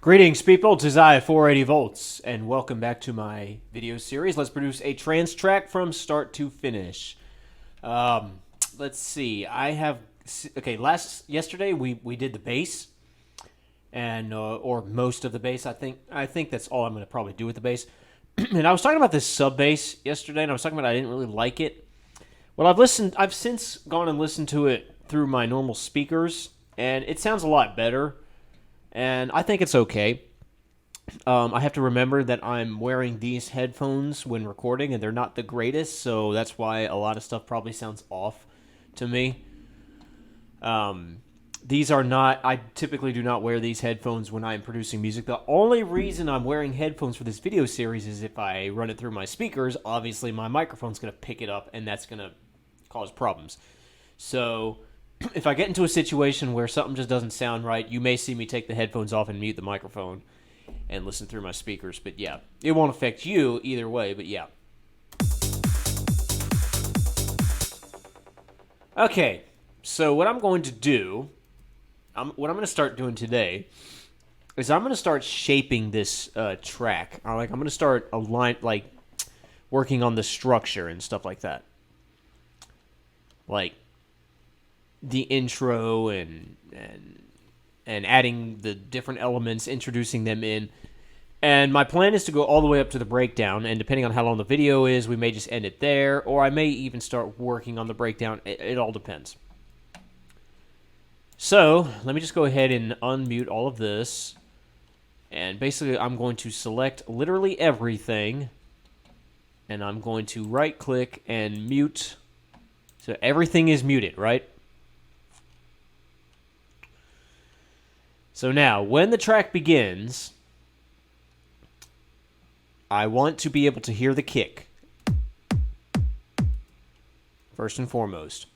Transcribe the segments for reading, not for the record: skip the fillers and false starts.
Greetings, people. It's Isaiah 480 volts, and welcome back to my video series. Let's produce a trance track from start to finish. Let's see. Yesterday we did the bass, and or most of the bass. I think that's all I'm going to probably do with the bass. And I was talking about this sub bass yesterday, and I was talking about I didn't really like it. Well, I've since gone and listened to it through my normal speakers, and it sounds a lot better. And I think it's okay. I have to remember that I'm wearing these headphones when recording, and they're not the greatest, so that's why a lot of stuff probably sounds off to me. These are not... I typically do not wear these headphones when I'm producing music. The only reason I'm wearing headphones for this video series is if I run it through my speakers, obviously my microphone's going to pick it up, and that's going to cause problems. So... if I get into a situation where something just doesn't sound right, you may see me take the headphones off and mute the microphone and listen through my speakers. But yeah, it won't affect you either way, but yeah. Okay, so what I'm going to do, what I'm going to start doing today is I'm going to start shaping this track. I'm going to start working on the structure and stuff like that. Like the intro and adding the different elements, introducing them in. And my plan is to go all the way up to the breakdown, and depending on how long the video is, we may just end it there, or I may even start working on the breakdown. It all depends. So, let me just go ahead and unmute all of this. And basically, I'm going to select literally everything, and I'm going to right-click and mute. So everything is muted, right? So now, when the track begins, I want to be able to hear the kick. First and foremost.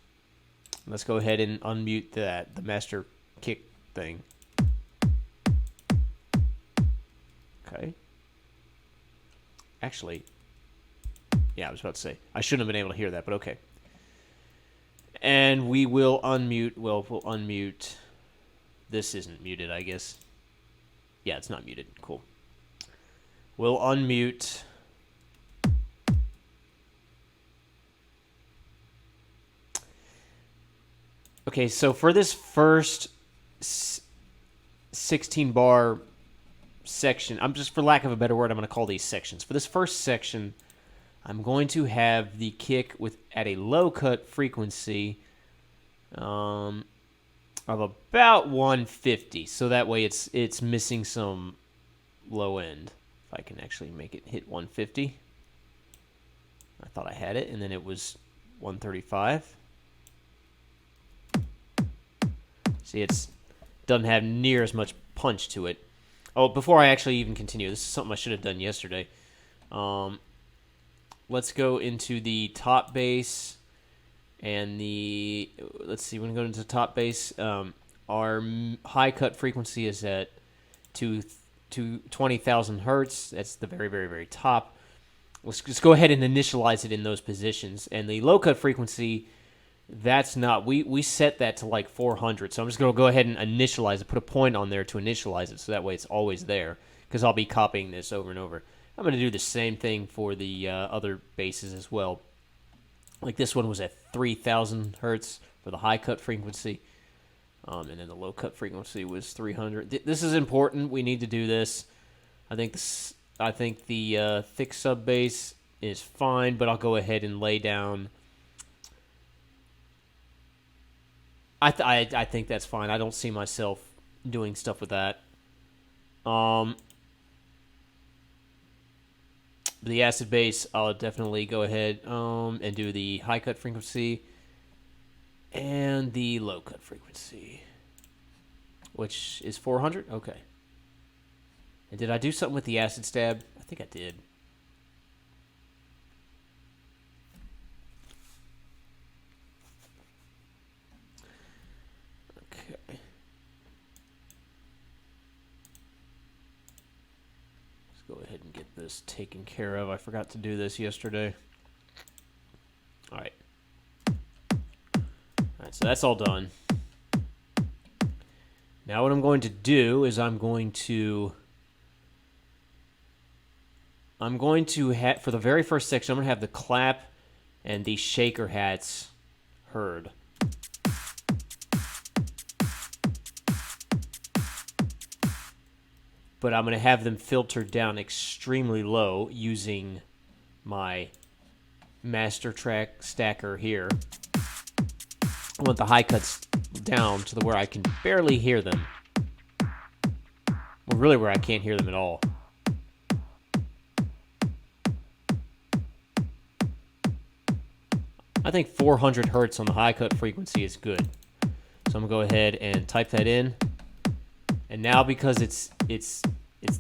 Let's go ahead and unmute the master kick thing. Okay. Actually, yeah, I was about to say, I shouldn't have been able to hear that, but okay. And we will unmute, we'll unmute... This isn't muted, I guess. Yeah, it's not muted. Cool. We'll unmute. Okay, so for this first 16-bar section, I'm just, for lack of a better word, I'm going to call these sections. For this first section, I'm going to have the kick at a low cut frequency. Of about 150, so that way it's missing some low end. If I can actually make it hit 150. I thought I had it, and then it was 135. See, it doesn't have near as much punch to it. Oh, before I actually even continue, this is something I should have done yesterday. Let's go into the top bass. And let's see, we're going to go into the top bass. Our high cut frequency is at 20,000 hertz. That's the very, very, very top. Let's just go ahead and initialize it in those positions. And the low cut frequency, that's not, we set that to like 400. So I'm just going to go ahead and initialize it, put a point on there to initialize it, so that way it's always there, because I'll be copying this over and over. I'm going to do the same thing for the other basses as well. Like this one was at 3,000 hertz for the high cut frequency. And then the low cut frequency was 300. This is important. We need to do this. I think the thick sub bass is fine, but I'll go ahead and lay down. I think that's fine. I don't see myself doing stuff with that. The acid bass, I'll definitely go ahead and do the high cut frequency and the low cut frequency, which is 400. Okay. And did I do something with the acid stab? I think I did. Okay. Go ahead and get this taken care of. I forgot to do this yesterday. All right. So that's all done. Now what I'm going to do is I'm going to I'm going to have, for the very first section, I'm going to have the clap and the shaker hats heard. But I'm going to have them filtered down extremely low using my master track stacker here. I want the high cuts down to where I can barely hear them. Well, really where I can't hear them at all. I think 400 hertz on the high cut frequency is good. So I'm going to go ahead and type that in. And now because it's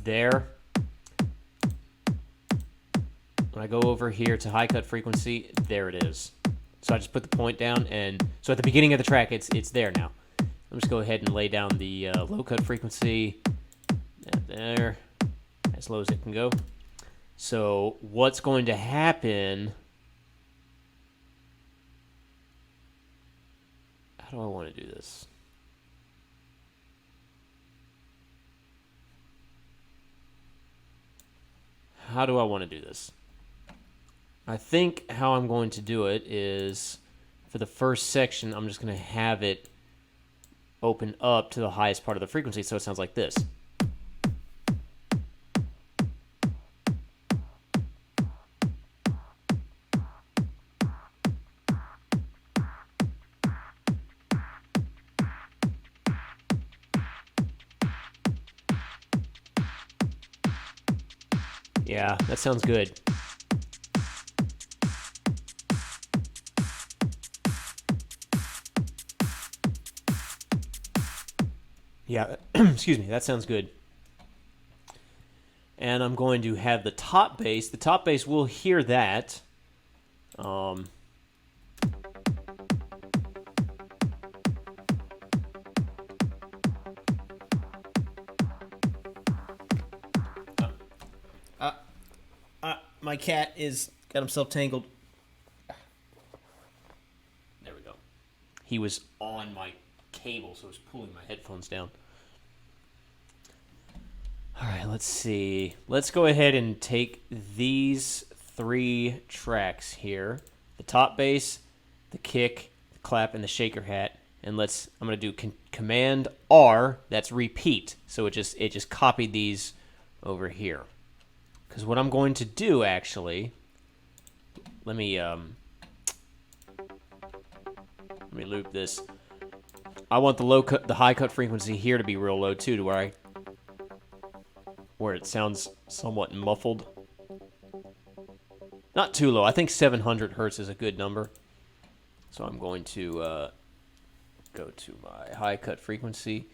there, when I go over here to high cut frequency, there it is. So I just put the point down, and so at the beginning of the track, it's there now. I'll just go ahead and lay down the low cut frequency. There, as low as it can go. So what's going to happen? How do I want to do this? How do I want to do this? I think how I'm going to do it is, for the first section, I'm just going to have it open up to the highest part of the frequency, so it sounds like this. Yeah, that sounds good. Yeah, excuse me, that sounds good. And I'm going to have the top bass. The top bass will hear that. My cat is got himself tangled. There we go. He was on my cable, so it was pulling my headphones down. All right, let's see. Let's go ahead and take these 3 tracks here: the top bass, the kick, the clap, and the shaker hat. And I'm going to do Command R. That's repeat. So it just copied these over here. Because what I'm going to do, actually, let me loop this. I want the high cut frequency here to be real low too, to where it sounds somewhat muffled. Not too low. I think 700 hertz is a good number. So I'm going to go to my high cut frequency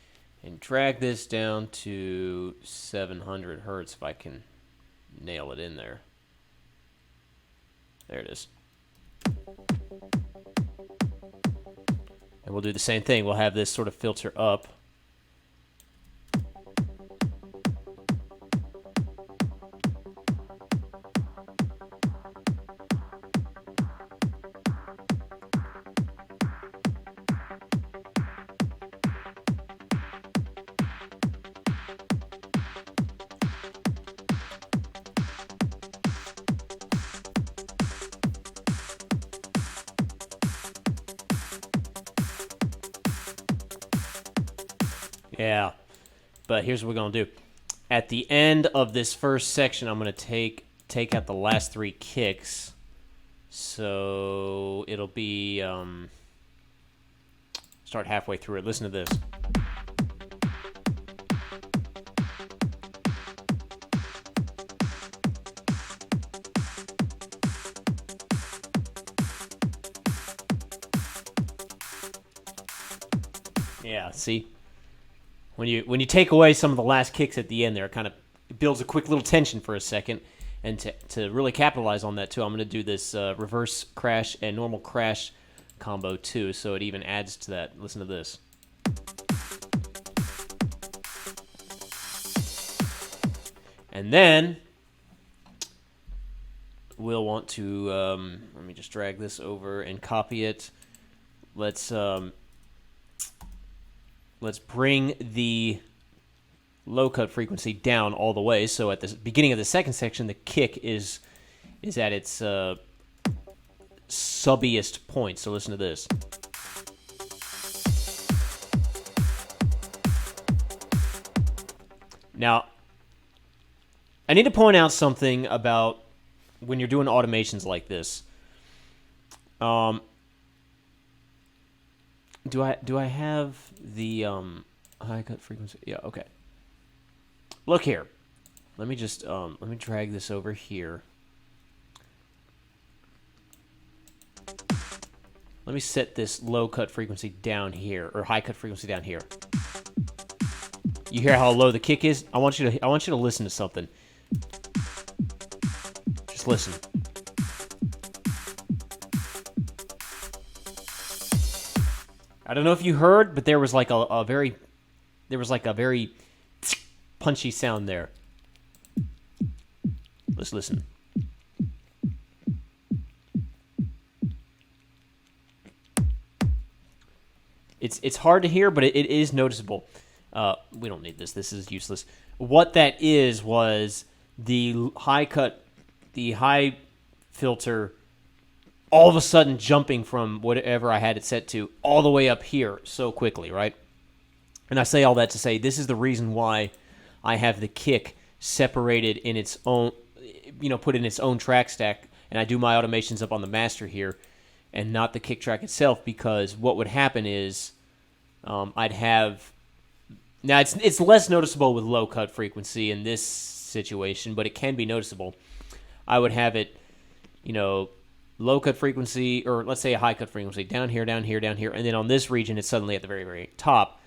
and drag this down to 700 hertz if I can nail it in there. There it is. And we'll do the same thing. We'll have this sort of filter up. Yeah, but here's what we're going to do. At the end of this first section, I'm going to take out the last 3 kicks. So it'll be, start halfway through it. Listen to this. Yeah, see? When you take away some of the last kicks at the end there, it builds a quick little tension for a second. And to really capitalize on that, too, I'm going to do this reverse crash and normal crash combo, too, so it even adds to that. Listen to this. And then we'll want to, let me just drag this over and copy it. Let's bring the low cut frequency down all the way. So at the beginning of the second section, the kick is at its subbiest point. So listen to this. Now, I need to point out something about when you're doing automations like this. Do I have the high cut frequency? Yeah, okay. Look here. Let me just let me drag this over here. Let me set this low cut frequency down here, or high cut frequency down here. You hear how low the kick is? I want you to listen to something. Just listen. I don't know if you heard, but there was like a very punchy sound there. Let's listen. It's hard to hear, but it is noticeable. We don't need this. This is useless. What that was the high filter, all of a sudden jumping from whatever I had it set to all the way up here so quickly, right? And I say all that to say this is the reason why I have the kick separated in its own, put in its own track stack, and I do my automations up on the master here and not the kick track itself, because what would happen is I'd have... Now, it's less noticeable with low cut frequency in this situation, but it can be noticeable. I would have it, low cut frequency, or let's say a high cut frequency, down here, down here, down here, and then on this region, it's suddenly at the very, very top.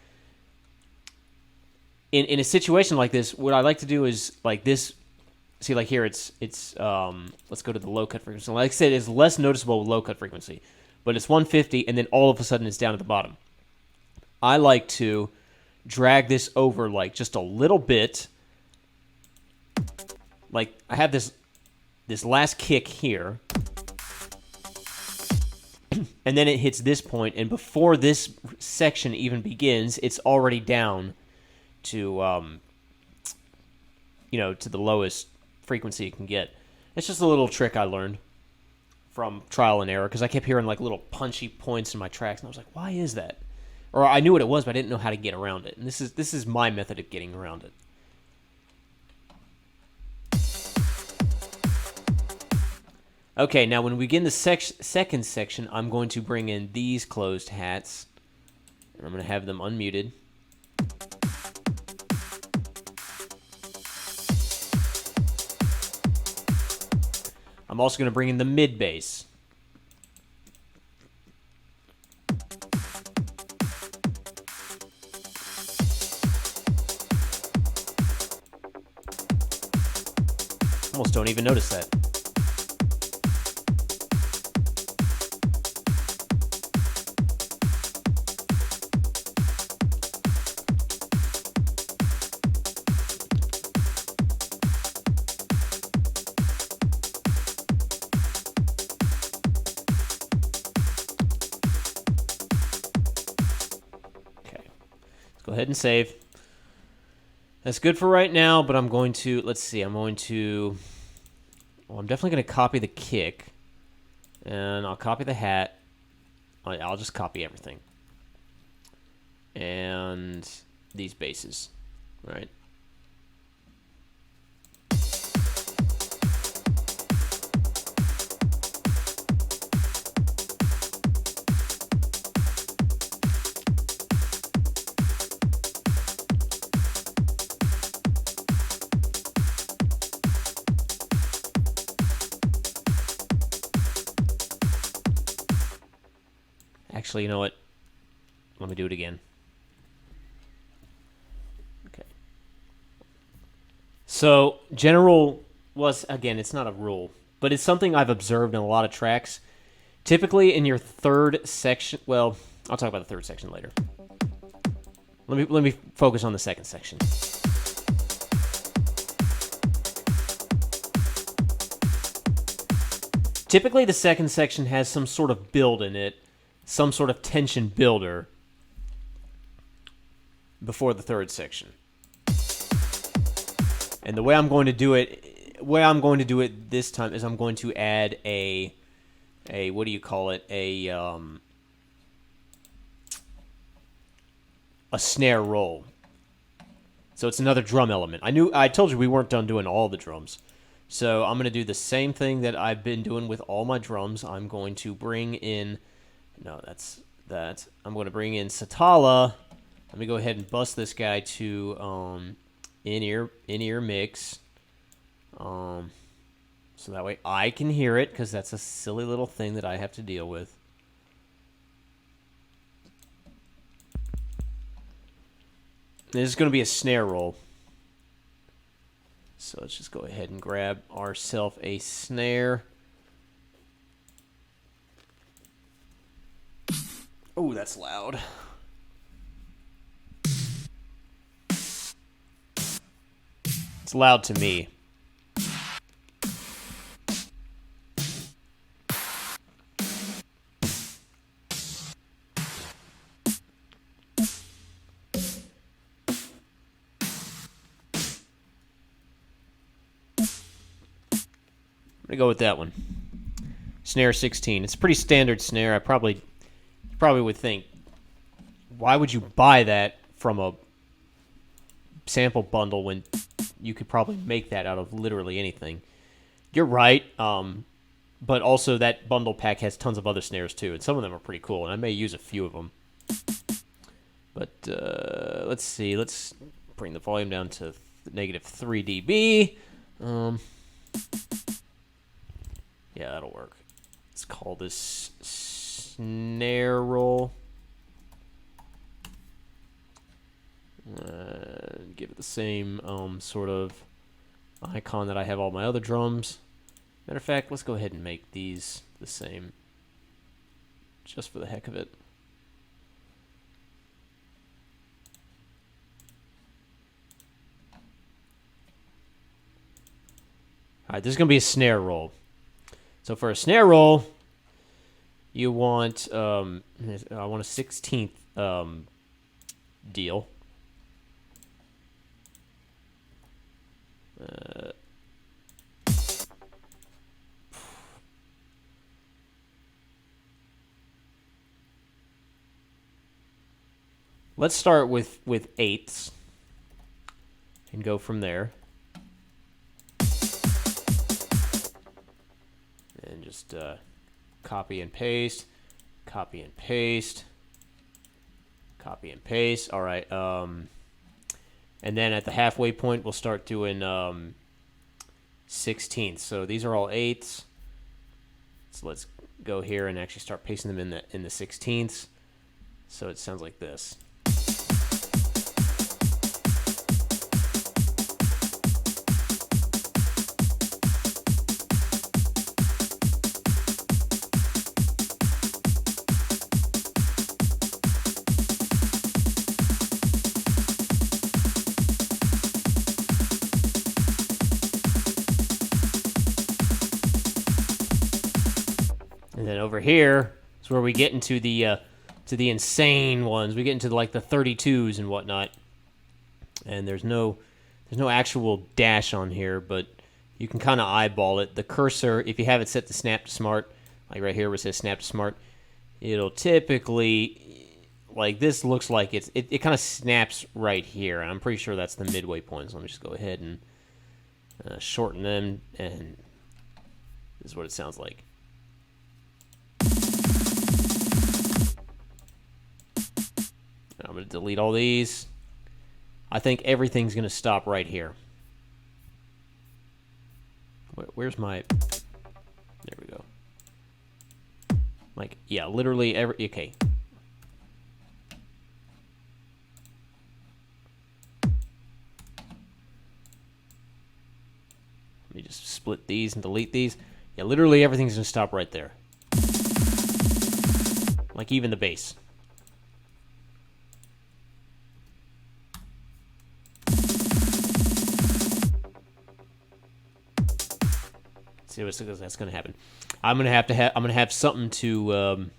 In a situation like this, what I like to do is like this. See, like here, it's let's go to the low cut frequency. Like I said, it's less noticeable with low cut frequency, but it's 150, and then all of a sudden it's down at the bottom. I like to drag this over like just a little bit. Like I have this last kick here, and then it hits this point, and before this section even begins, it's already down to to the lowest frequency you can get. It's just a little trick I learned from trial and error, because I kept hearing like little punchy points in my tracks, and I was like, why is that? Or I knew what it was, but I didn't know how to get around it. And this is my method of getting around it. Okay, now when we begin the second section, I'm going to bring in these closed hats, and I'm going to have them unmuted. I'm also going to bring in the mid bass. Almost don't even notice that. Go ahead and save. That's good for right now, but I'm going to, let's see, I'm definitely going to copy the kick, and I'll copy the hat. I'll just copy everything. And these basses, right? Actually, you know what? Let me do it again. Okay. So, general was, again, it's not a rule, but it's something I've observed in a lot of tracks. Typically, in your third section, well, I'll talk about the third section later. Let me focus on the second section. Typically, the second section has some sort of build in it, some sort of tension builder before the third section. And the way I'm going to do it, this time is I'm going to add a what do you call it? A snare roll. So it's another drum element. I told you we weren't done doing all the drums. So I'm going to do the same thing that I've been doing with all my drums. I'm going to bring in, no, that's that. I'm going to bring in Satala. Let me go ahead and bust this guy to in-ear mix. So that way I can hear it, because that's a silly little thing that I have to deal with. This is going to be a snare roll. So let's just go ahead and grab ourselves a snare. Oh, that's loud. It's loud to me. I'm going to go with that one. Snare 16. It's a pretty standard snare. I probably would think, why would you buy that from a sample bundle when you could probably make that out of literally anything? You're right, but also that bundle pack has tons of other snares too, and some of them are pretty cool, and I may use a few of them. But let's see. Let's bring the volume down to negative 3 dB. Yeah, that'll work. Let's call this snare roll. Give it the same sort of icon that I have all my other drums. Matter of fact, let's go ahead and make these the same, just for the heck of it. All right, this is going to be a snare roll. So for a snare roll, you want I want a 16th deal. Let's start with eighths and go from there. And just copy and paste, copy and paste, copy and paste. All right. And then at the halfway point, we'll start doing 16ths. So these are all eighths. So let's go here and actually start pasting them in the 16ths. So it sounds like this. And then over here is where we get into the insane ones. We get into like the 32s and whatnot. And there's no actual dash on here, but you can kind of eyeball it. The cursor, if you have it set to snap to smart, like right here where it says snap to smart, it'll typically, like this looks like it kind of snaps right here. And I'm pretty sure that's the midway point. So let me just go ahead and shorten them, and this is what it sounds like. I'm going to delete all these. I think everything's going to stop right here. Where's my... There we go. Like, yeah, literally every... Okay. Let me just split these and delete these. Yeah, literally everything's going to stop right there. Like even the bass. See what that's going to happen. I'm going to have something to. I'm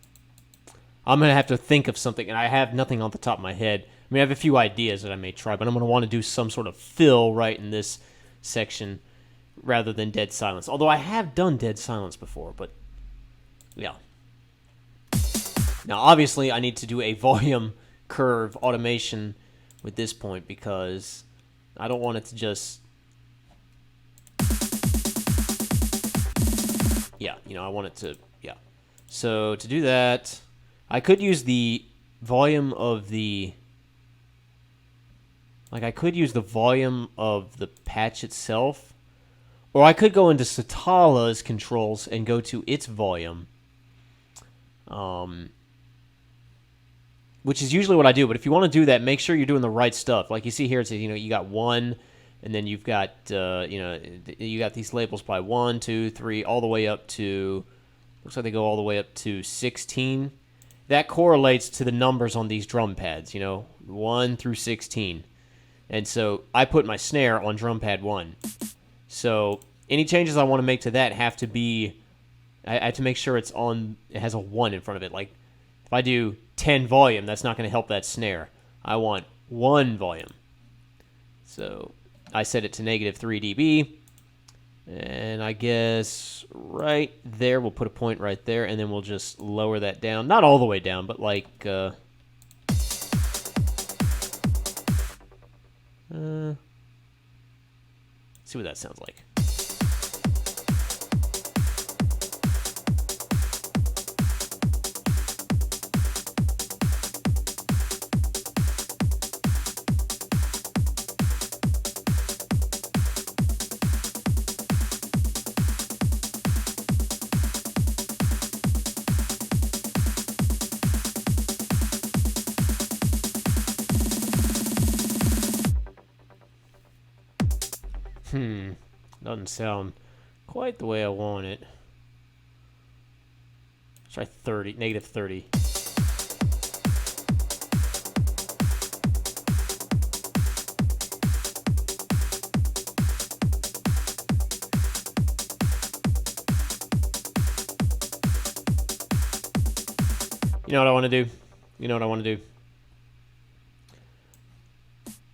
going to have to think of something, and I have nothing on the top of my head. I mean, I have a few ideas that I may try, but I'm going to want to do some sort of fill right in this section rather than dead silence. Although I have done dead silence before, but yeah. Now, obviously, I need to do a volume curve automation with this point because I don't want it to just... Yeah, I want it to... Yeah. So, to do that, I could use the volume of the... Like, I could use the volume of the patch itself, or I could go into Satala's controls and go to its volume. Which is usually what I do, but if you want to do that, make sure you're doing the right stuff. Like you see here, it says, you got 1, and then you've got, you got these labels by 1, 2, 3, all the way up to, looks like they go all the way up to 16. That correlates to the numbers on these drum pads, 1 through 16. And so I put my snare on drum pad 1. So any changes I want to make to that have to be, I have to make sure it has a 1 in front of it. Like if I do 10 volume, that's not going to help that snare. I want 1 volume. So I set it to -3 dB. And I guess right there, we'll put a point right there, and then we'll just lower that down. Not all the way down, but like... see what that sounds like. Doesn't sound quite the way I want it. Let's try 30, -30. You know what I want to do?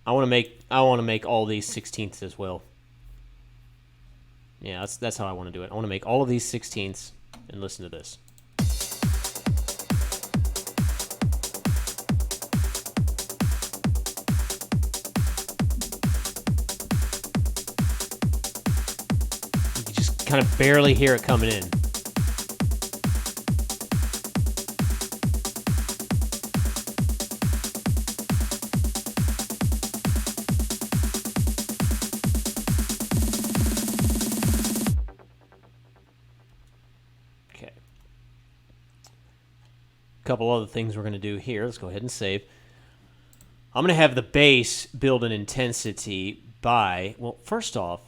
I want to make all these 16ths as well. Yeah, that's how I want to do it. I want to make all of these 16ths and listen to this. You can just kind of barely hear it coming in. Couple other things we're going to do here. Let's go ahead and save. I'm going to have the bass build an intensity by, well, first off,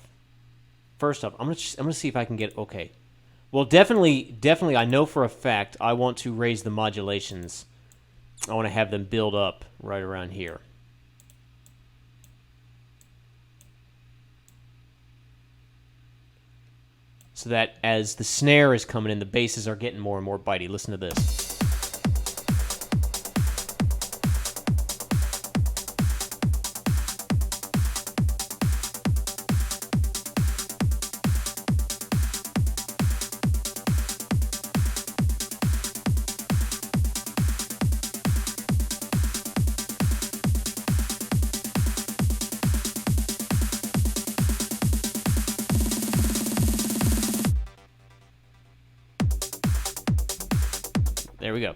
I'm going to see if I can get, okay. Well, definitely, I know for a fact I want to raise the modulations. I want to have them build up right around here. So that as the snare is coming in, the basses are getting more and more bitey. Listen to this. There we go.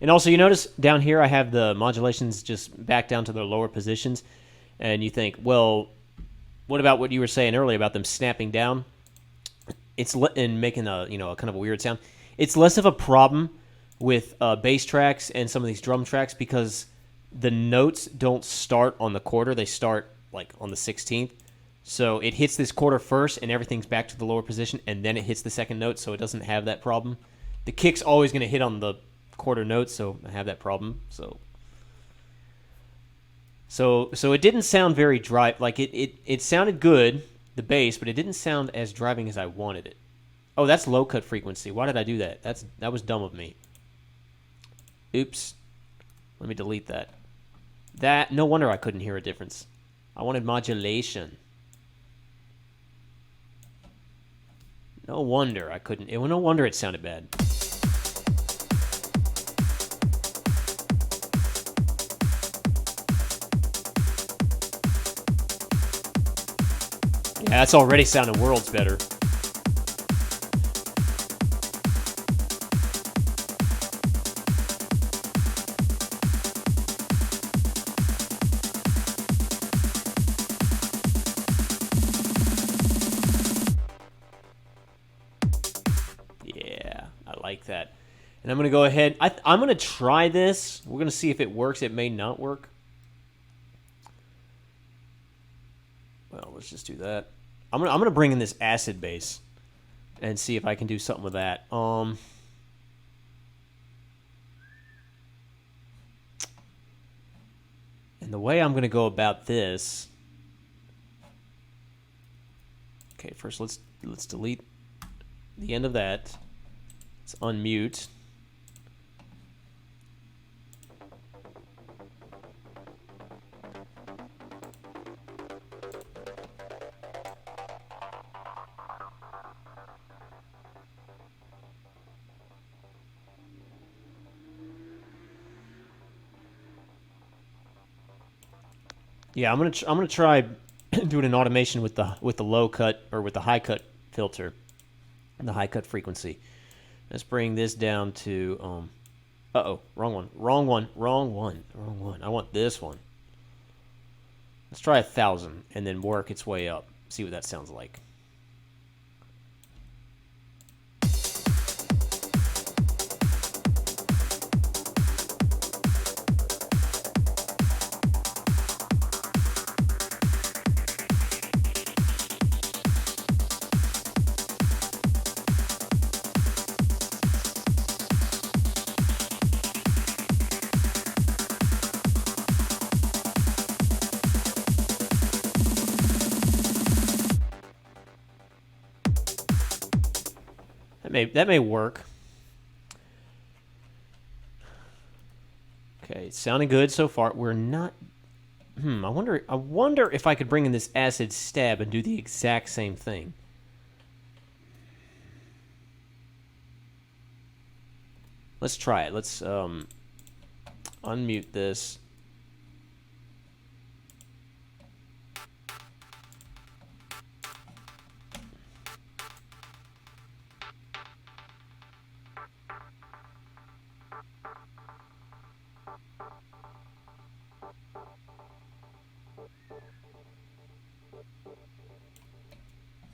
And also, you notice down here I have the modulations just back down to their lower positions. And you think, well, what about what you were saying earlier about them snapping down? And making a kind of a weird sound. It's less of a problem with bass tracks and some of these drum tracks because the notes don't start on the quarter. They start like on the 16th. So it hits this quarter first and everything's back to the lower position, and then it hits the second note, so it doesn't have that problem. The kick's always going to hit on the quarter notes, so I have that problem. So it didn't sound very dry. Like it sounded good, the bass, but it didn't sound as driving as I wanted it. Oh, that's low cut frequency. Why did I do that? That was dumb of me. Oops. Let me delete that. No wonder I couldn't hear a difference. I wanted modulation. No wonder I couldn't. No wonder it sounded bad. Yeah, that's already sounding worlds better. Yeah, I like that. And I'm going to go ahead. I'm going to try this. We're going to see if it works. It may not work. Well, let's just do that. I'm gonna bring in this acid bass and see if I can do something with that. And the way I'm gonna go about this. Okay, first let's delete the end of that. Let's unmute. Yeah, I'm gonna try doing an automation with the low cut or with the high cut filter, the high cut frequency. Let's bring this down to wrong one. I want this one. Let's try 1,000 and then work its way up. See what that sounds like. That may work. Okay, it's sounding good so far. We're not. I wonder if I could bring in this acid stab and do the exact same thing. Let's try it. Let's unmute this.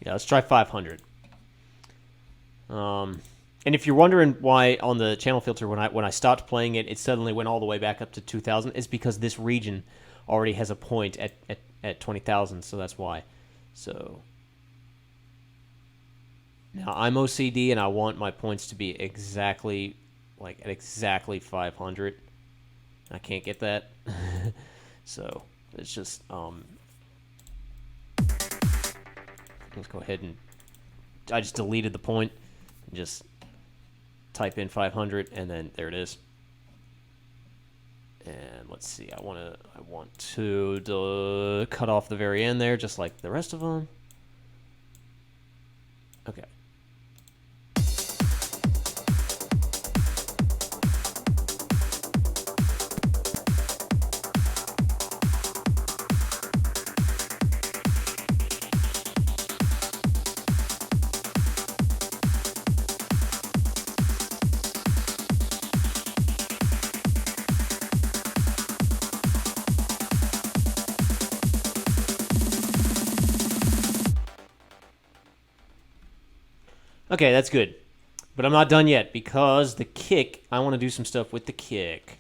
Yeah, let's try 500. And if you're wondering why on the channel filter when I stopped playing it, it suddenly went all the way back up to 2,000, it's because this region already has a point at 20,000, so that's why. So now I'm OCD and I want my points to be exactly at exactly 500. I can't get that, so it's just let's go ahead and I just deleted the point and just type in 500 and then there it is. And let's see, I want to cut off the very end there just like the rest of them. Okay. Okay, that's good. But I'm not done yet because the kick, I want to do some stuff with the kick.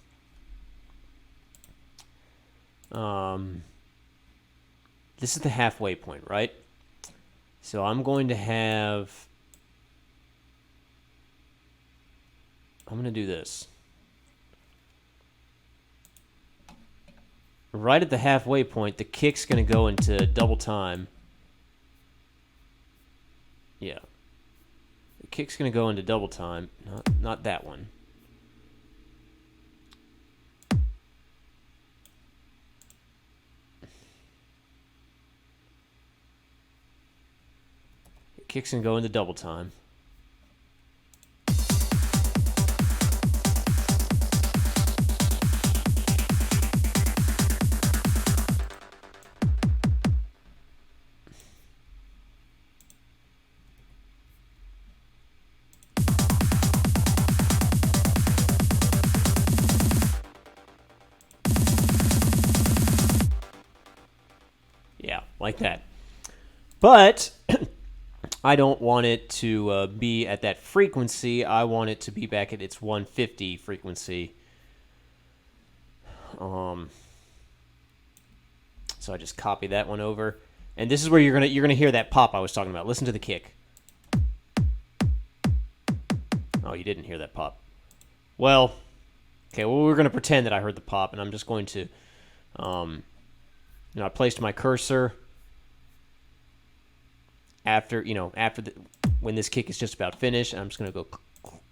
This is the halfway point, right? So I'm going to do this. Right at the halfway point, the kick's going to go into double time. Yeah. The kick's going to go into double time. Not that one. Kicks can go into double time. Yeah, like that. But I don't want it to be at that frequency. I want it to be back at its 150 frequency. So I just copy that one over, and this is where you're gonna hear that pop I was talking about. Listen to the kick. Oh, you didn't hear that pop. Well, okay. Well, we're gonna pretend that I heard the pop, and I'm just going to, I placed my cursor after when this kick is just about finished. I'm just gonna go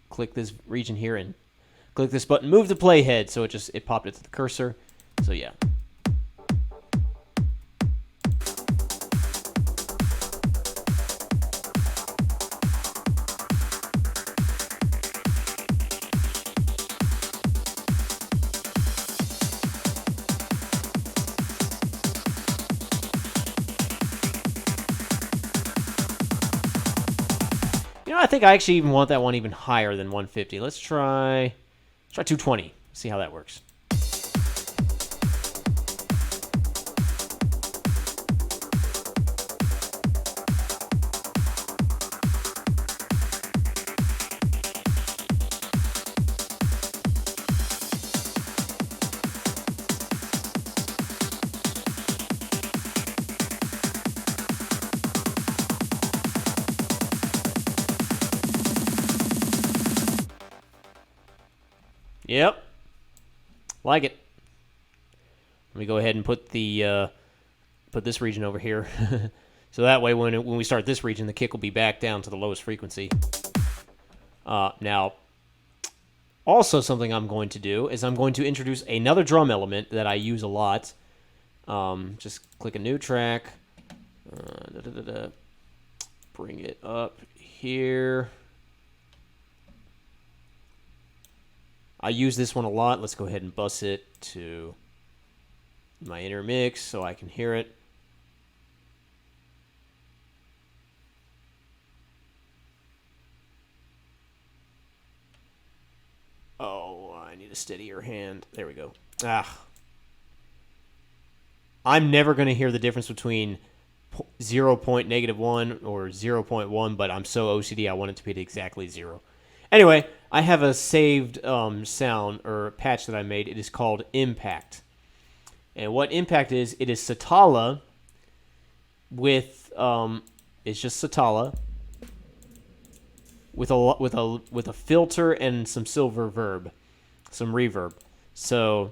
click this region here and click this button, move the playhead, so it popped it to the cursor. So yeah. I think I actually even want that one even higher than 150. Let's try 220. See how that works. Yep, like it. Let me go ahead and put this region over here, so that way when we start this region, the kick will be back down to the lowest frequency. Now, also something I'm going to do is I'm going to introduce another drum element that I use a lot. Just click a new track, bring it up here. I use this one a lot. Let's go ahead and bus it to my intermix so I can hear it. Oh, I need a steadier hand. There we go. I'm never going to hear the difference between 0.-1 or 0.1, but I'm so OCD I want it to be at exactly 0. Anyway, I have a saved sound or patch that I made. It is called Impact. And what Impact is, it is Satala with it's just Satala with a filter and some silver verb, some reverb. So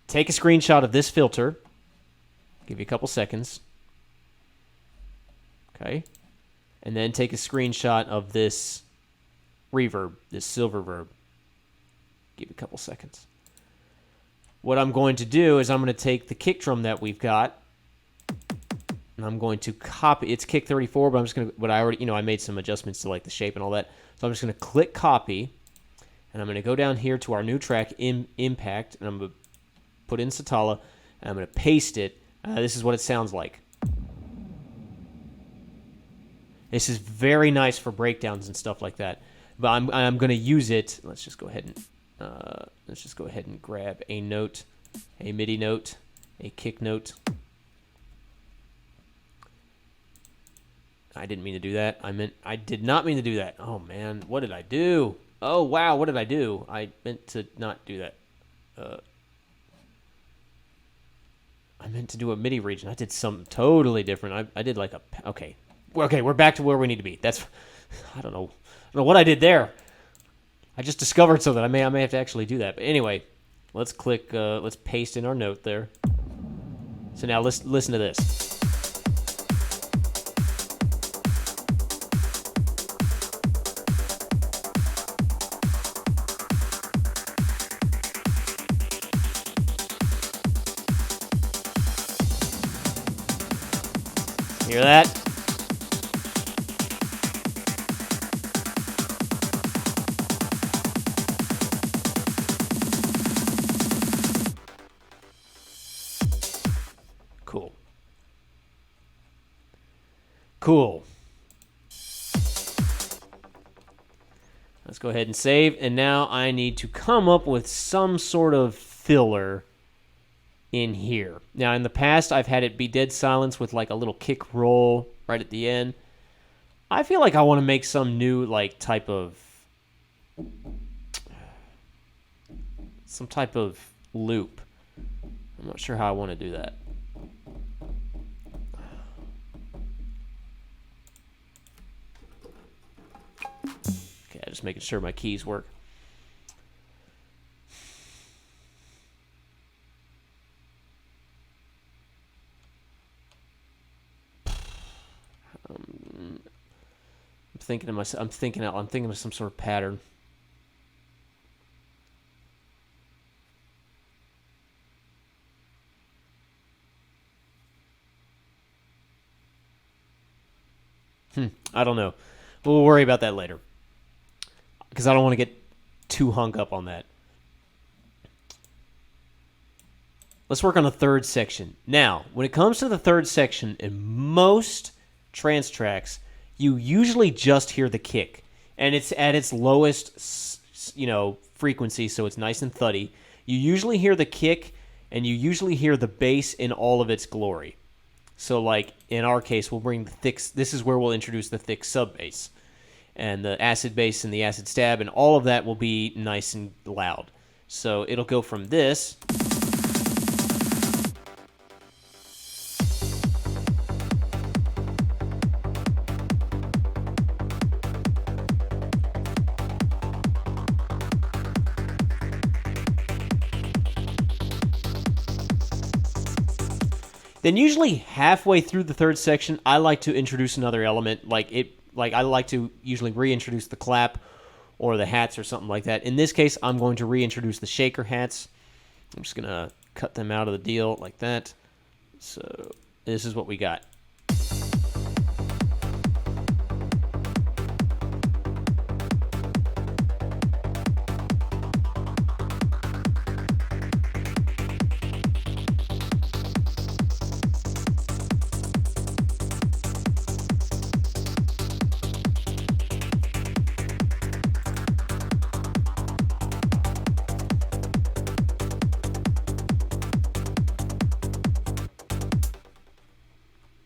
take a screenshot of this filter. Give you a couple seconds. Okay. And then take a screenshot of this reverb, this silver verb. Give it a couple seconds. What I'm going to do is I'm going to take the kick drum that we've got, and I'm going to copy. It's kick 34, but I'm just going to. But I already, I made some adjustments to like the shape and all that. So I'm just going to click copy, and I'm going to go down here to our new track, Impact, and I'm going to put in Satala, and I'm going to paste it. This is what it sounds like. This is very nice for breakdowns and stuff like that. But I'm going to use it. Let's just go ahead and grab a note, a MIDI note, a kick note. I didn't mean to do that. I did not mean to do that. Oh man, what did I do? Oh wow, what did I do? I meant to not do that. I meant to do a MIDI region. I did something totally different. I did like a okay. We're back to where we need to be. I don't know what I did there. I just discovered something. I may have to actually do that. But anyway, let's click. Let's paste in our note there. So now listen to this. Hear that? Cool. Let's go ahead and save. And now I need to come up with some sort of filler in here. Now, in the past, I've had it be dead silence with like a little kick roll right at the end. I feel like I want to make some new like type of loop. I'm not sure how I want to do that. Okay, just making sure my keys work. I'm thinking of some sort of pattern. I don't know. We'll worry about that later. Because I don't want to get too hung up on that. Let's work on the third section. Now, when it comes to the third section, in most trance tracks, you usually just hear the kick. And it's at its lowest, frequency, so it's nice and thuddy. You usually hear the kick, and you usually hear the bass in all of its glory. So, like, in our case, we'll bring the thick... This is where we'll introduce the thick sub bass. And the acid bass and the acid stab, and all of that will be nice and loud. So it'll go from this... Then usually halfway through the third section, I like to introduce another element. I like to usually reintroduce the clap or the hats or something like that. In this case, I'm going to reintroduce the shaker hats. I'm just going to cut them out of the deal like that. So this is what we got.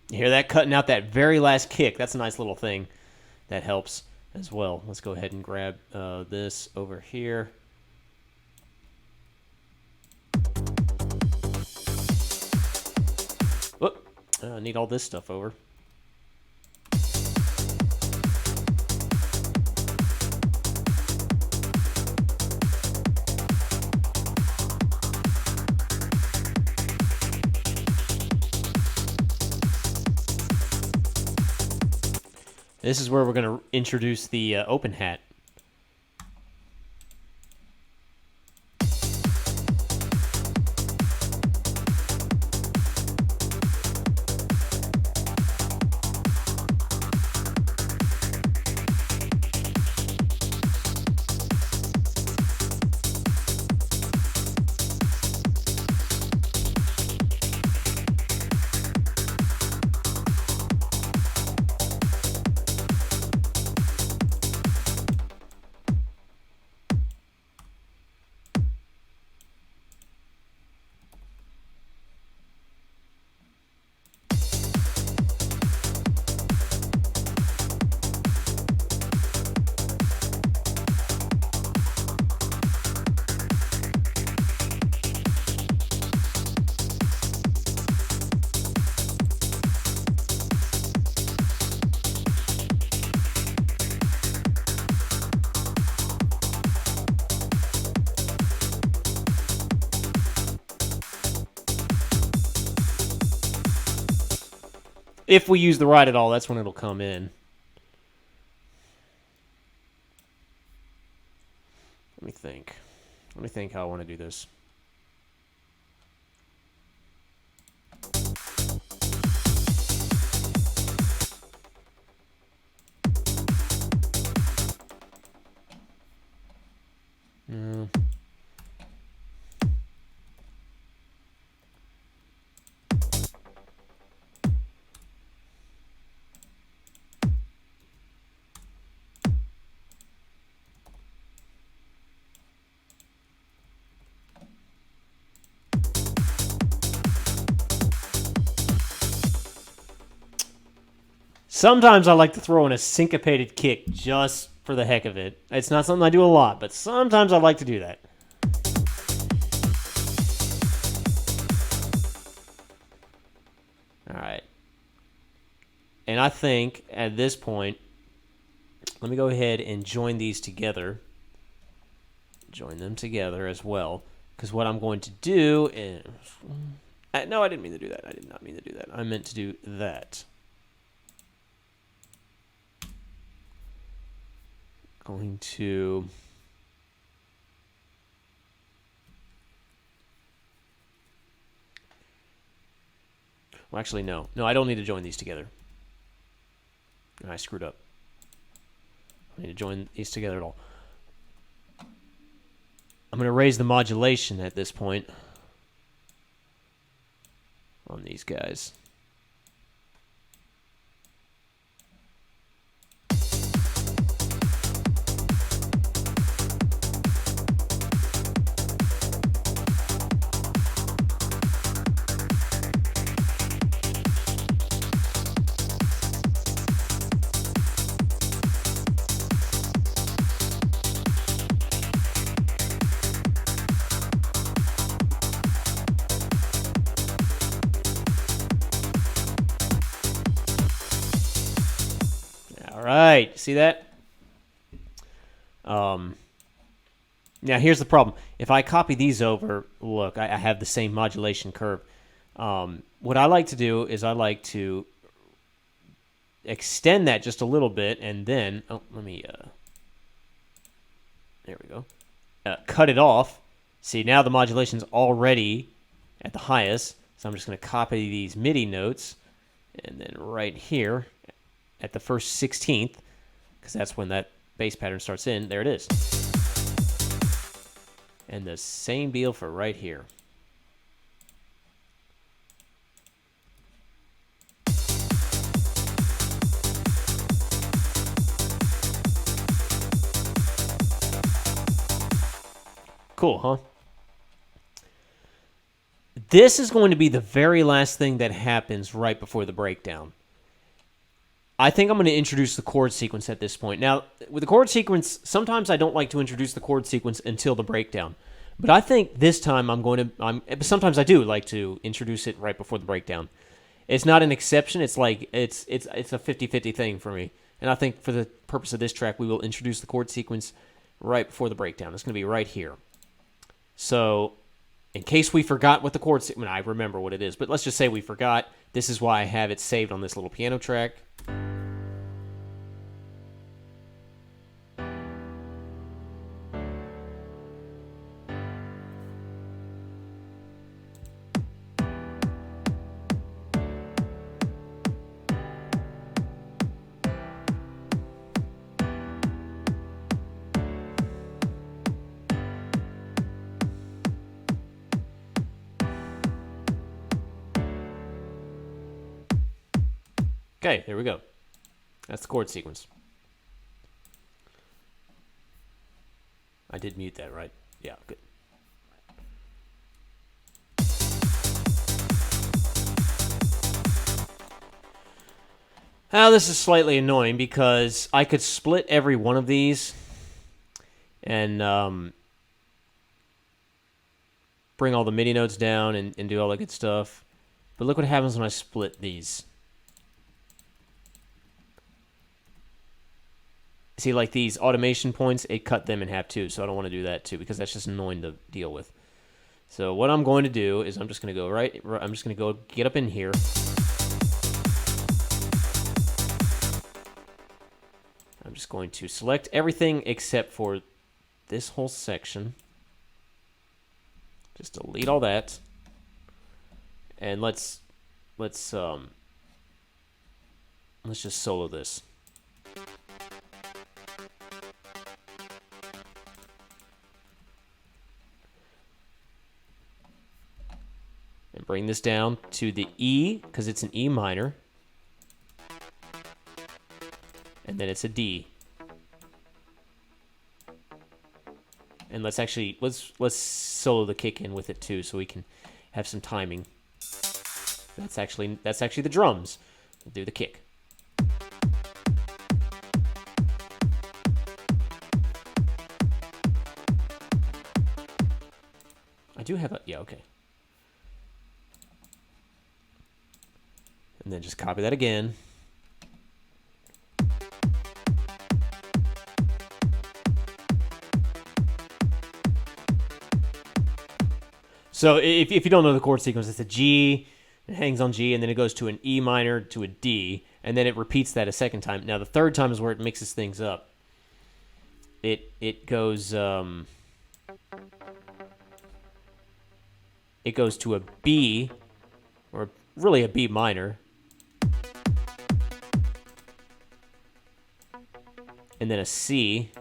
You hear that cutting out that very last kick? That's a nice little thing. That helps as well. Let's go ahead and grab this over here. Whoop. I need all this stuff over. This is where we're going to introduce the open hat. If we use the ride at all, that's when it'll come in. Let me think. Let me think how I want to do this. Sometimes I like to throw in a syncopated kick just for the heck of it. It's not something I do a lot, but sometimes I like to do that. All right. And I think at this point, let me go ahead and join these together. Join them together as well. Because what I'm going to do is... No, I didn't mean to do that. I did not mean to do that. I meant to do that. Going to... Well, actually, no. No, I don't need to join these together. I screwed up. I need to join these together at all. I'm going to raise the modulation at this point on these guys. Right, see that? Now here's the problem. If I copy these over, look, I have the same modulation curve. What I like to do is I like to extend that just a little bit, and then let me there we go. Cut it off. See, now the modulation's already at the highest, so I'm just going to copy these MIDI notes, and then right here at the first 16th, because that's when that bass pattern starts in. There it is. And the same deal for right here. Cool, huh? This is going to be the very last thing that happens right before the breakdown. I think I'm going to introduce the chord sequence at this point. Now, with the chord sequence, sometimes I don't like to introduce the chord sequence until the breakdown. But I think this time sometimes I do like to introduce it right before the breakdown. It's not an exception. It's like it's a 50-50 thing for me. And I think for the purpose of this track, we will introduce the chord sequence right before the breakdown. It's going to be right here. So, in case we forgot what the chord sequence, I remember what it is, but let's just say we forgot. This is why I have it saved on this little piano track. Okay, there we go. That's the chord sequence. I did mute that, right? Yeah, good. Now, this is slightly annoying because I could split every one of these and bring all the MIDI notes down and do all that good stuff. But look what happens when I split these. See, like these automation points, it cut them in half too, so I don't want to do that too because that's just annoying to deal with. So what I'm going to do is I'm just going to go I'm just going to go get up in here. I'm just going to select everything except for this whole section. Just delete all that. And let's just solo this. And bring this down to the E, because it's an E minor. And then it's a D. And let's solo the kick in with it too, so we can have some timing. That's actually the drums. We'll do the kick. do have a... Yeah, okay. And then just copy that again. So if you don't know the chord sequence, it's a G, it hangs on G, and then it goes to an E minor to a D, and then it repeats that a second time. Now the third time is where it mixes things up. It goes to a B, or really a B minor, and then a C,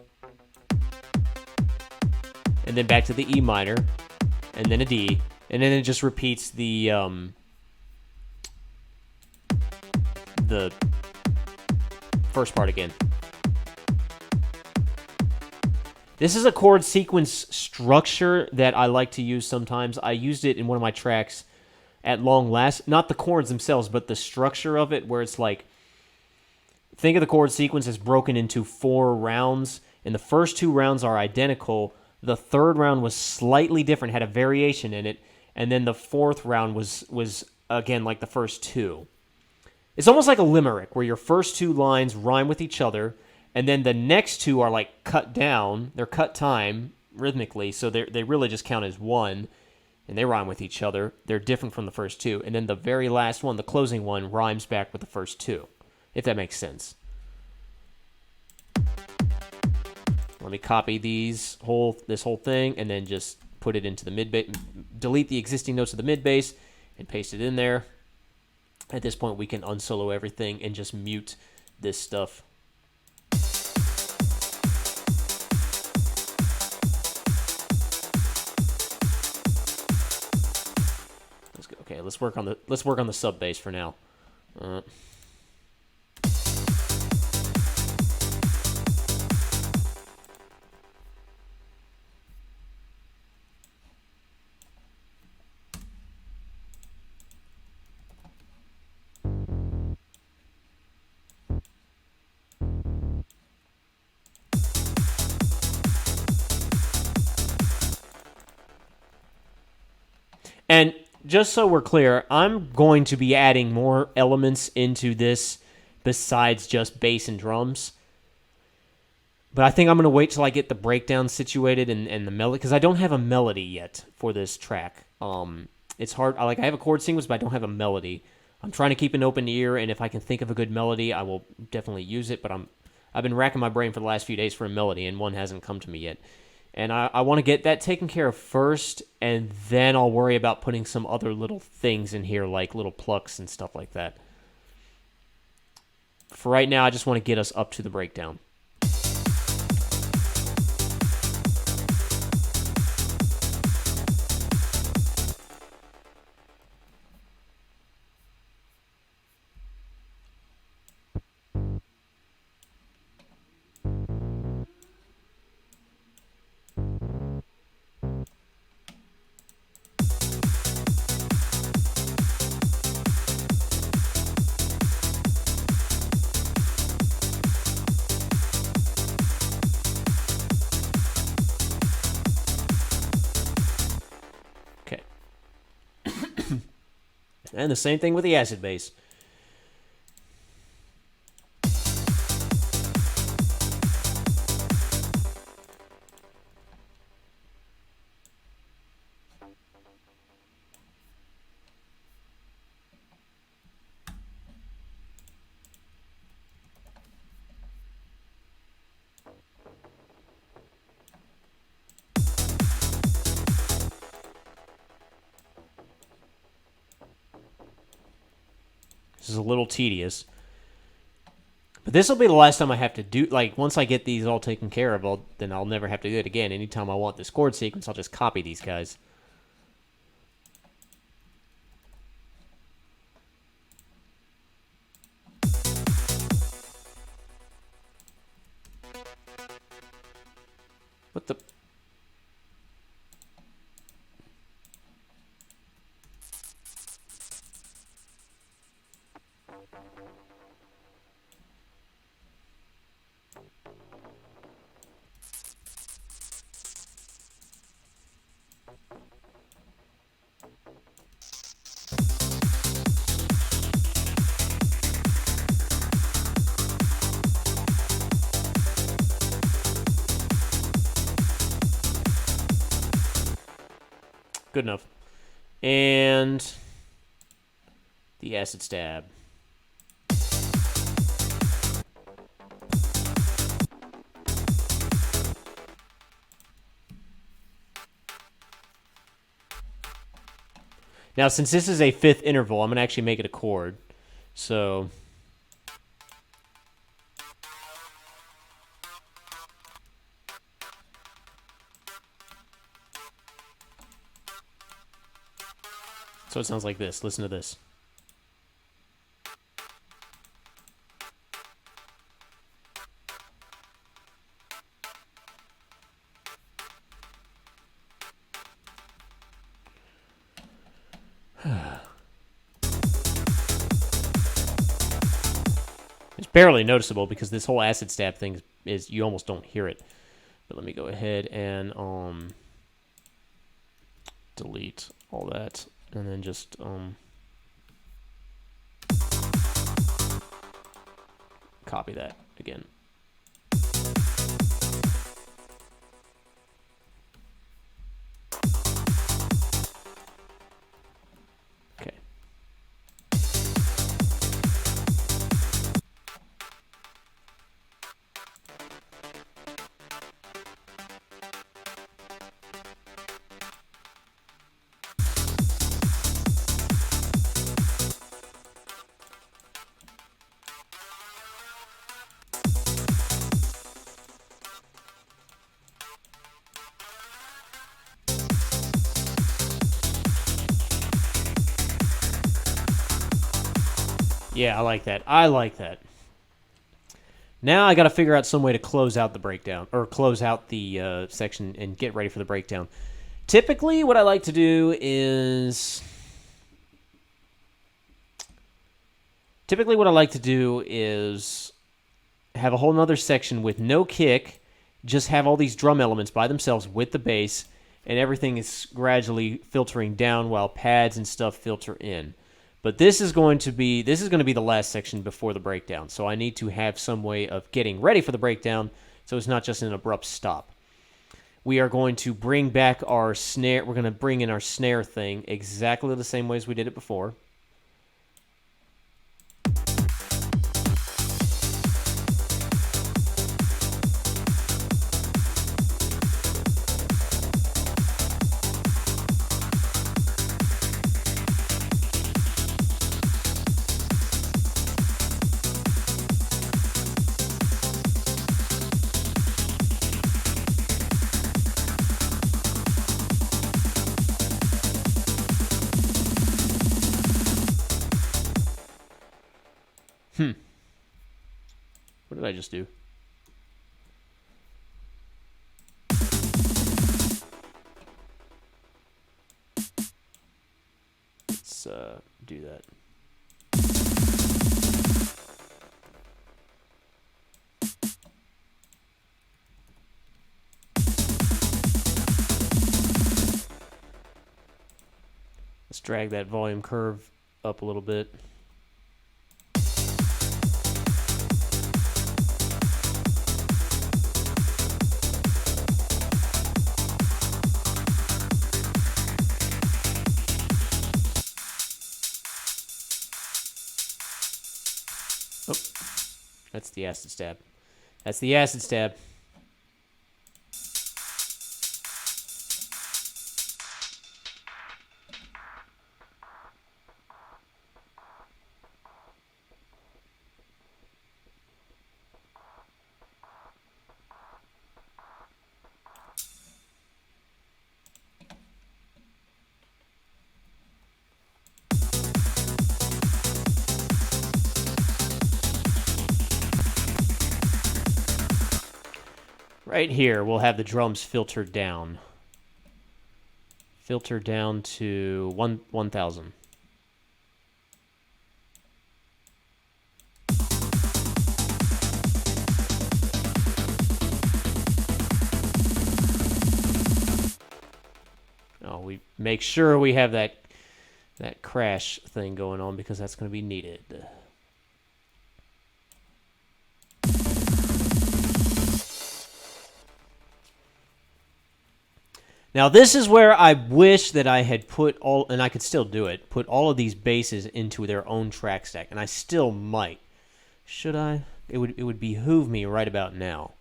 and then back to the E minor, and then a D, and then it just repeats the first part again. This is a chord sequence structure that I like to use sometimes. I used it in one of my tracks at long last. Not the chords themselves, but the structure of it, where it's like, think of the chord sequence as broken into 4 rounds, and the first 2 rounds are identical. The third round was slightly different, had a variation in it, and then the fourth round was again like the first 2. It's almost like a limerick, where your first 2 lines rhyme with each other, and then the next 2 are like cut down. They're cut time rhythmically, so they really just count as one, and they rhyme with each other. They're different from the first 2. And then the very last one, the closing one, rhymes back with the first 2, if that makes sense. Let me copy this whole thing, and then just put it into the mid bass. Delete the existing notes of the mid bass, and paste it in there. At this point, we can unsolo everything and just mute this stuff. Okay, let's work on the sub bass for now. And just so we're clear, I'm going to be adding more elements into this besides just bass and drums. But I think I'm going to wait till I get the breakdown situated and the melody, because I don't have a melody yet for this track. It's hard. I have a chord sequence, but I don't have a melody. I'm trying to keep an open ear, and if I can think of a good melody, I will definitely use it. But I've been racking my brain for the last few days for a melody, and one hasn't come to me yet. And I want to get that taken care of first, and then I'll worry about putting some other little things in here, like little plucks and stuff like that. For right now, I just want to get us up to the breakdown. And the same thing with the acid bass. This is a little tedious. But this will be the last time I have to do... once I get these all taken care of, then I'll never have to do it again. Anytime I want this chord sequence, I'll just copy these guys. What the... Good enough. And the acid stab. Now, since this is a fifth interval, I'm going to actually make it a chord. So it sounds like this. Listen to this. It's barely noticeable because this whole acid stab thing is you almost don't hear it. But let me go ahead and delete all that and then just copy that again. Okay. Yeah, I like that. I like that. Now I got to figure out some way to close out the breakdown, or close out the section and get ready for the breakdown. Typically, what I like to do is... have a whole nother section with no kick, just have all these drum elements by themselves with the bass, and everything is gradually filtering down while pads and stuff filter in. But this is going to be the last section before the breakdown. So I need to have some way of getting ready for the breakdown so it's not just an abrupt stop. We are going to bring back our snare. We're going to bring in our snare thing exactly the same way as we did it before. What did I just do? Let's do that. Let's drag that volume curve up a little bit. Oh, that's the acid stab. That's the acid stab. Right here, we'll have the drums filtered down. Filter down to 1,000. Oh, we make sure we have that crash thing going on because that's going to be needed. Now, this is where I wish that I had put all, and I could still do it, put all of these basses into their own track stack, and I still might. Should I? It would behoove me right about now.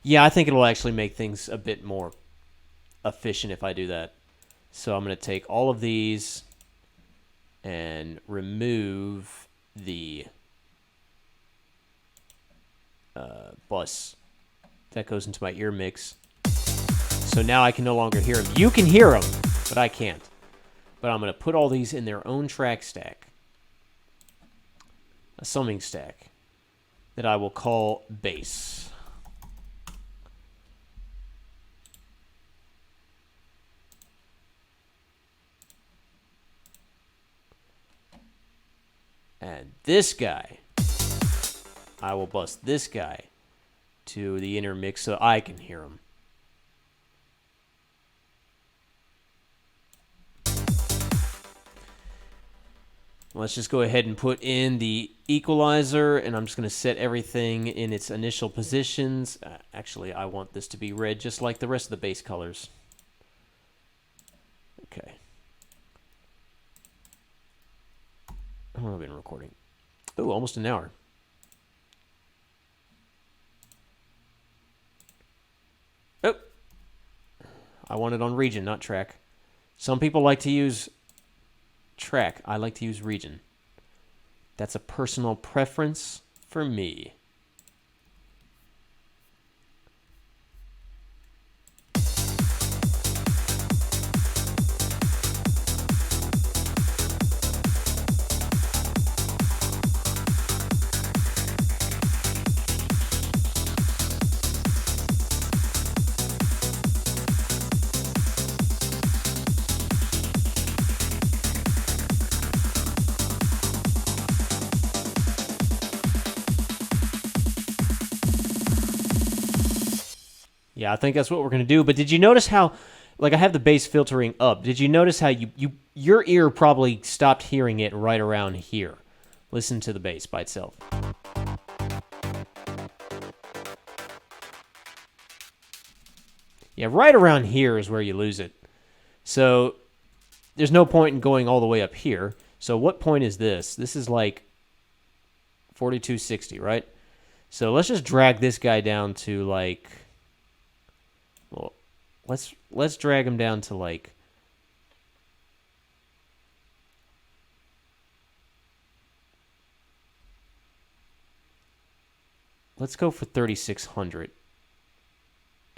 Yeah, I think it'll actually make things a bit more efficient if I do that. So I'm going to take all of these and remove the bus. That goes into my ear mix. So now I can no longer hear them. You can hear them, but I can't. But I'm going to put all these in their own track stack. A summing stack that I will call bass. And this guy, I will bust this guy to the inner mix so I can hear him. Let's just go ahead and put in the equalizer, and I'm just going to set everything in its initial positions. Actually, I want this to be red just like the rest of the bass colors. Okay. How long have I been recording? Oh, almost an hour. Oh. I want it on region, not track. Some people like to use track. I like to use region. That's a personal preference for me. Yeah, I think that's what we're going to do. But did you notice how, like I have the bass filtering up. Did you notice how your ear probably stopped hearing it right around here? Listen to the bass by itself. Yeah, right around here is where you lose it. So there's no point in going all the way up here. So what point is this? This is like 4260, right? So let's just drag this guy down to like... Well, let's drag him down to like let's go for 3600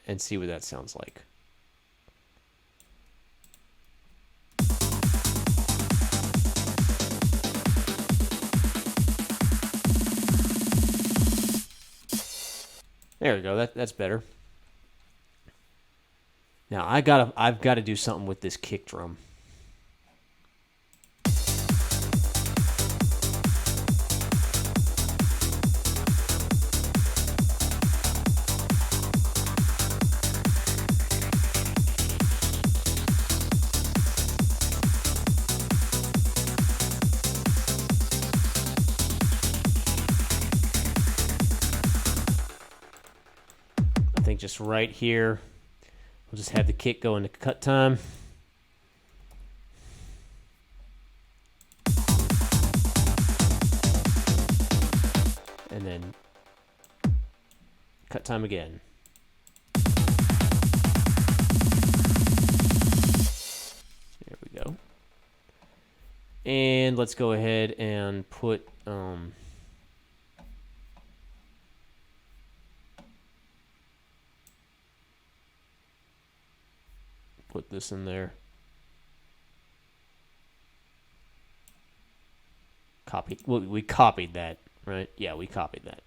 and see what that sounds like. There we go. That's better. Now I've got to do something with this kick drum. I think just right here. We'll just have the kick go into cut time. And then cut time again. There we go. And let's go ahead and put... put this in there. Copy. Well, we copied that, right? Yeah, we copied that.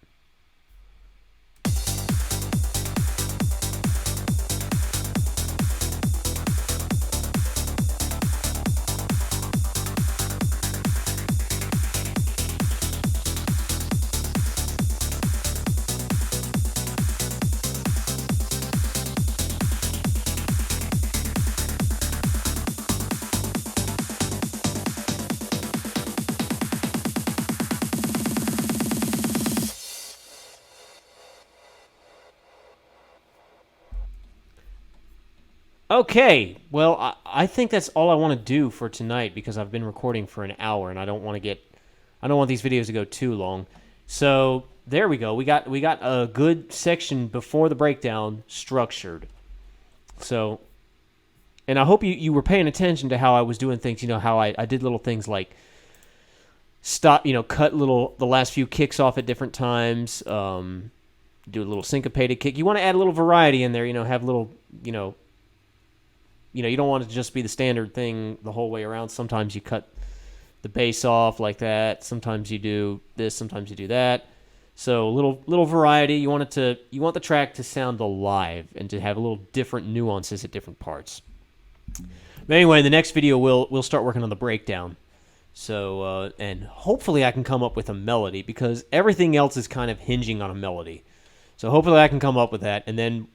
Okay, well, I think that's all I want to do for tonight because I've been recording for an hour and I don't want these videos to go too long. So there we go. We got a good section before the breakdown structured. So, and I hope you were paying attention to how I was doing things. You know how I did little things like stop, cut the last few kicks off at different times. Do a little syncopated kick. You want to add a little variety in there. Have a little, you don't want it to just be the standard thing the whole way around. Sometimes you cut the bass off like that. Sometimes you do this. Sometimes you do that. So a little variety. You want the track to sound alive and to have a little different nuances at different parts. But anyway, in the next video we'll start working on the breakdown. So and hopefully I can come up with a melody because everything else is kind of hinging on a melody. So hopefully I can come up with that, and then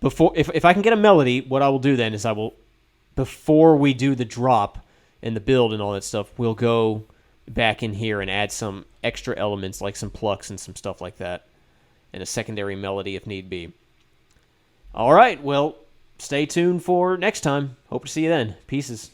if I can get a melody, what I will do then is before we do the drop and the build and all that stuff, we'll go back in here and add some extra elements like some plucks and some stuff like that, and a secondary melody if need be. All right, well, stay tuned for next time. Hope to see you then. Pieces.